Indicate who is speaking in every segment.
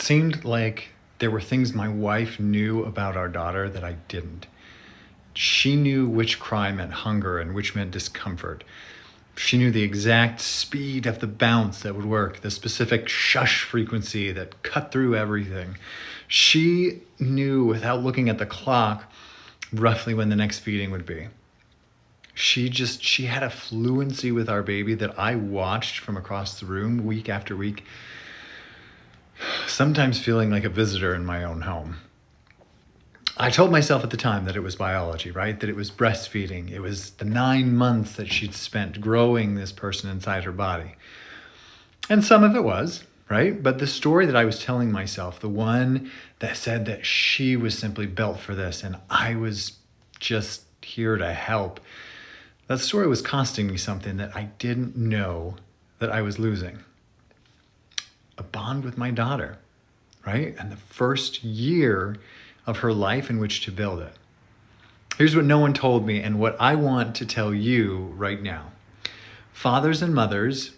Speaker 1: seemed like there were things my wife knew about our daughter that I didn't. She knew which cry meant hunger and which meant discomfort. She knew the exact speed of the bounce that would work, the specific shush frequency that cut through everything. She knew, without looking at the clock, roughly when the next feeding would be. She had a fluency with our baby that I watched from across the room week after week, sometimes feeling like a visitor in my own home. I told myself at the time that it was biology, right? That it was breastfeeding. It was the 9 months that she'd spent growing this person inside her body. And some of it was, right? But the story that I was telling myself, the one that said that she was simply built for this and I was just here to help, that story was costing me something that I didn't know that I was losing. A bond with my daughter, right? And the first year of her life in which to build it. Here's what no one told me and what I want to tell you right now. Fathers and mothers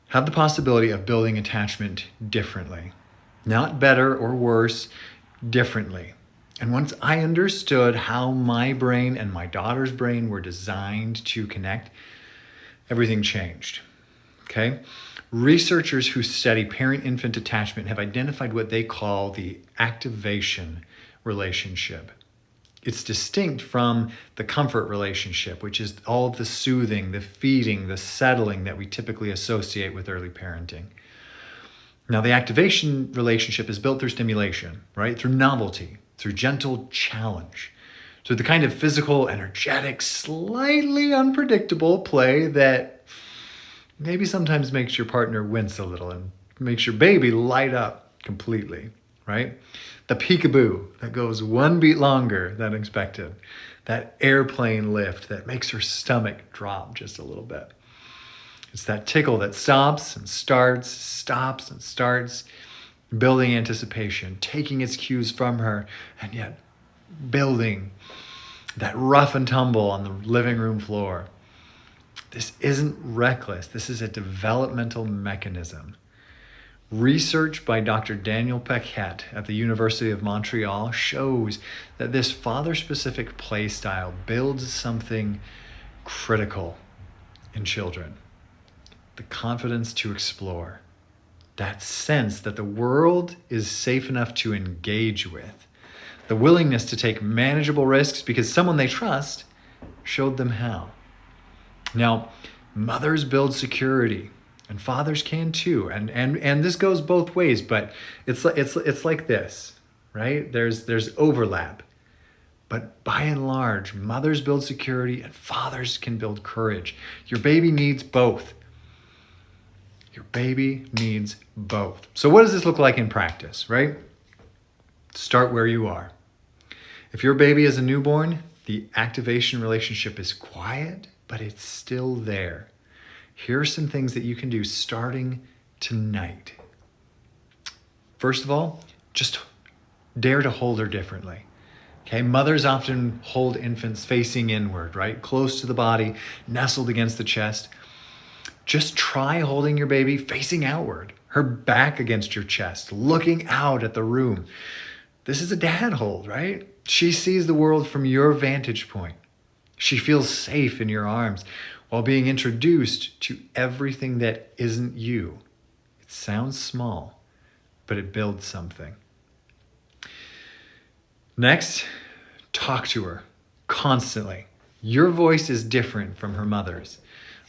Speaker 1: have the possibility of building attachment differently. Not better or worse, differently. And once I understood how my brain and my daughter's brain were designed to connect, everything changed. Okay? Researchers who study parent-infant attachment have identified what they call the activation relationship. It's distinct from the comfort relationship, which is all the soothing, the feeding, the settling that we typically associate with early parenting. Now, the activation relationship is built through stimulation, right? Through novelty, through gentle challenge, through the kind of physical, energetic, slightly unpredictable play that maybe sometimes makes your partner wince a little and makes your baby light up completely, right? The peekaboo that goes one beat longer than expected. That airplane lift that makes her stomach drop just a little bit. It's that tickle that stops and starts, stops and starts, building anticipation, taking its cues from her, and yet building that rough and tumble on the living room floor. This isn't reckless. This is a developmental mechanism. Research by Dr. Daniel Paquette at the University of Montreal shows that this father-specific play style builds something critical in children. The confidence to explore. That sense that the world is safe enough to engage with. The willingness to take manageable risks because someone they trust showed them how. Now, mothers build security, and fathers can too. And this goes both ways, but it's like this, right? There's overlap. But by and large, mothers build security and fathers can build courage. Your baby needs both. Your baby needs both. So what does this look like in practice, right? Start where you are. If your baby is a newborn, the activation relationship is quiet, but it's still there. Here are some things that you can do starting tonight. First of all, just dare to hold her differently. Okay, mothers often hold infants facing inward, right? Close to the body, nestled against the chest. Just try holding your baby facing outward, her back against your chest, looking out at the room. This is a dad hold, right? She sees the world from your vantage point. She feels safe in your arms while being introduced to everything that isn't you. It sounds small, but it builds something. Next, talk to her constantly. Your voice is different from her mother's.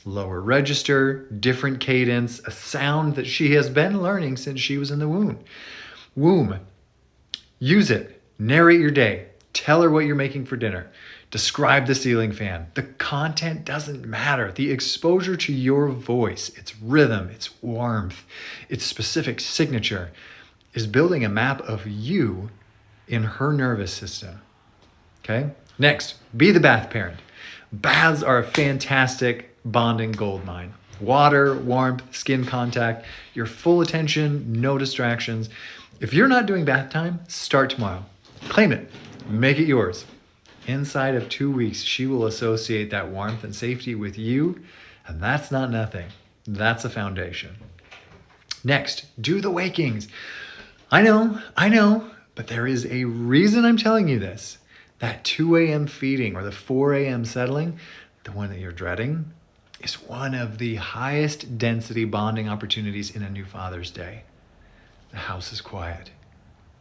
Speaker 1: Lower register, different cadence, a sound that she has been learning since she was in the womb. Use it. Narrate your day. Tell her what you're making for dinner. Describe the ceiling fan. The content doesn't matter. The exposure to your voice, its rhythm, its warmth, its specific signature is building a map of you in her nervous system. Okay? Next, be the bath parent. Baths are a fantastic bonding goldmine. Water, warmth, skin contact, your full attention, no distractions. If you're not doing bath time, start tomorrow. Claim it. Make it yours. Inside of 2 weeks, she will associate that warmth and safety with you, and that's not nothing. That's a foundation. Next, do the wakings. I know, but there is a reason I'm telling you this. That 2 a.m. feeding or the 4 a.m. settling, the one that you're dreading, is one of the highest density bonding opportunities in a new Father's Day. The house is quiet.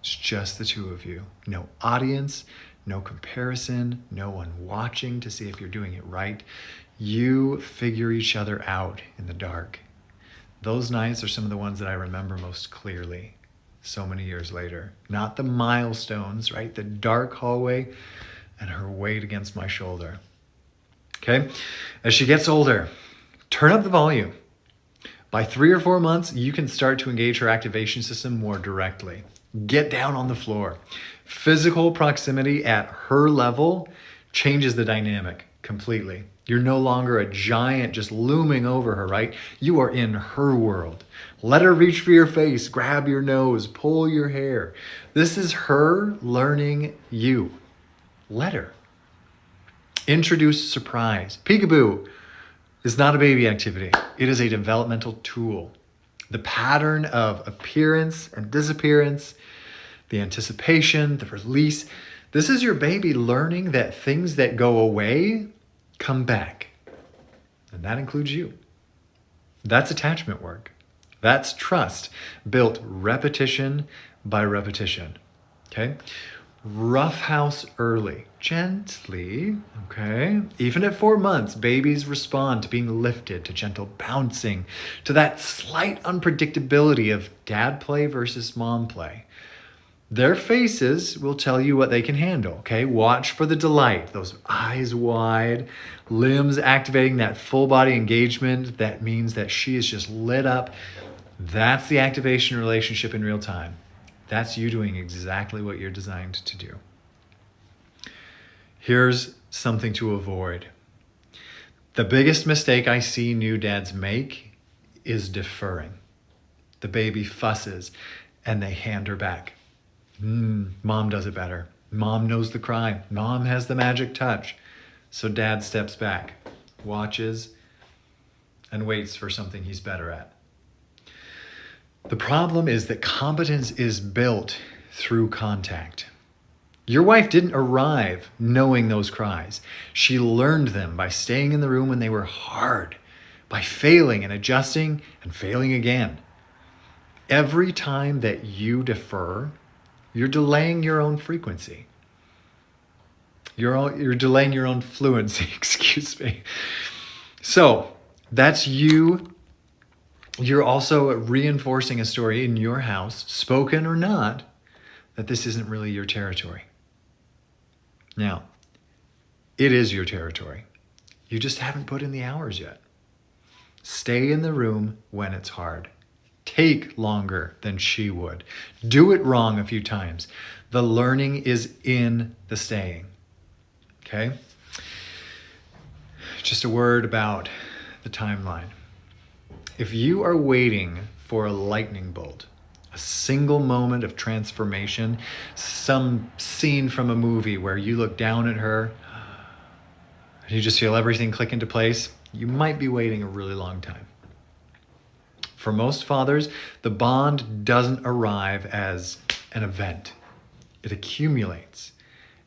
Speaker 1: It's just the two of you. No audience, no comparison, no one watching to see if you're doing it right. You figure each other out in the dark. Those nights are some of the ones that I remember most clearly so many years later. Not the milestones, right? The dark hallway and her weight against my shoulder. Okay? As she gets older, turn up the volume. By 3 or 4 months, you can start to engage her activation system more directly. Get down on the floor. Physical proximity at her level changes the dynamic completely. You're no longer a giant just looming over her, right? You are in her world. Let her reach for your face, grab your nose, pull your hair. This is her learning you. Let her. Introduce surprise. Peekaboo is not a baby activity. It is a developmental tool. The pattern of appearance and disappearance, the anticipation, the release. This is your baby learning that things that go away come back. And that includes you. That's attachment work. That's trust built repetition by repetition. Okay? Roughhouse early, gently, okay? Even at 4 months, babies respond to being lifted, to gentle bouncing, to that slight unpredictability of dad play versus mom play. Their faces will tell you what they can handle, okay? Watch for the delight, those eyes wide, limbs activating that full body engagement. That means that she is just lit up. That's the activation relationship in real time. That's you doing exactly what you're designed to do. Here's something to avoid. The biggest mistake I see new dads make is deferring. The baby fusses and they hand her back. Mom does it better. Mom knows the cry. Mom has the magic touch. So dad steps back, watches, and waits for something he's better at. The problem is that competence is built through contact. Your wife didn't arrive knowing those cries. She learned them by staying in the room when they were hard, by failing and adjusting and failing again. Every time that you defer, you're delaying your own frequency. You're delaying your own fluency, excuse me. So that's you. You're also reinforcing a story in your house, spoken or not, that this isn't really your territory. Now, it is your territory. You just haven't put in the hours yet. Stay in the room when it's hard. Take longer than she would. Do it wrong a few times. The learning is in the staying. Okay? Just a word about the timeline. If you are waiting for a lightning bolt, a single moment of transformation, some scene from a movie where you look down at her and you just feel everything click into place, you might be waiting a really long time. For most fathers, the bond doesn't arrive as an event. It accumulates.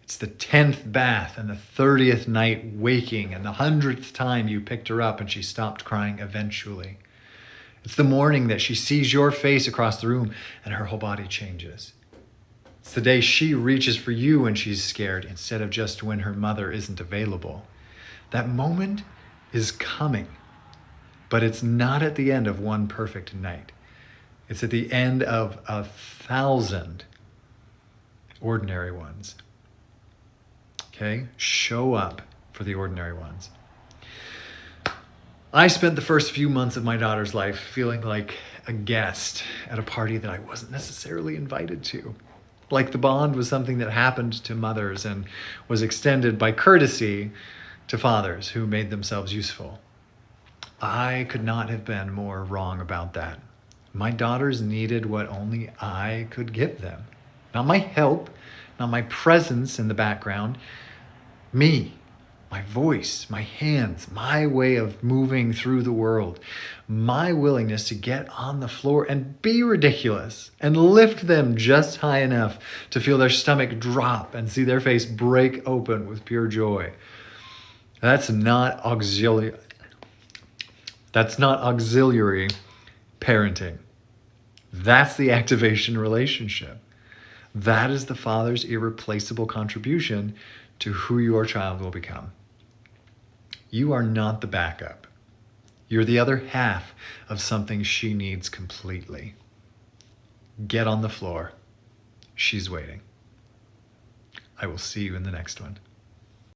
Speaker 1: It's the 10th bath and the 30th night waking and the 100th time you picked her up and she stopped crying eventually. It's the morning that she sees your face across the room and her whole body changes. It's the day she reaches for you when she's scared instead of just when her mother isn't available. That moment is coming. But it's not at the end of one perfect night. It's at the end of 1,000 ordinary ones. Okay? Show up for the ordinary ones. I spent the first few months of my daughter's life feeling like a guest at a party that I wasn't necessarily invited to. Like the bond was something that happened to mothers and was extended by courtesy to fathers who made themselves useful. I could not have been more wrong about that. My daughters needed what only I could give them. Not my help, not my presence in the background, me. my voice, my hands, my way of moving through the world, my willingness to get on the floor and be ridiculous and lift them just high enough to feel their stomach drop and see their face break open with pure joy. That's not auxiliary parenting. That's the activation relationship. That is the father's irreplaceable contribution to who your child will become. You are not the backup. You're the other half of something she needs completely. Get on the floor. She's waiting. I will see you in the next one.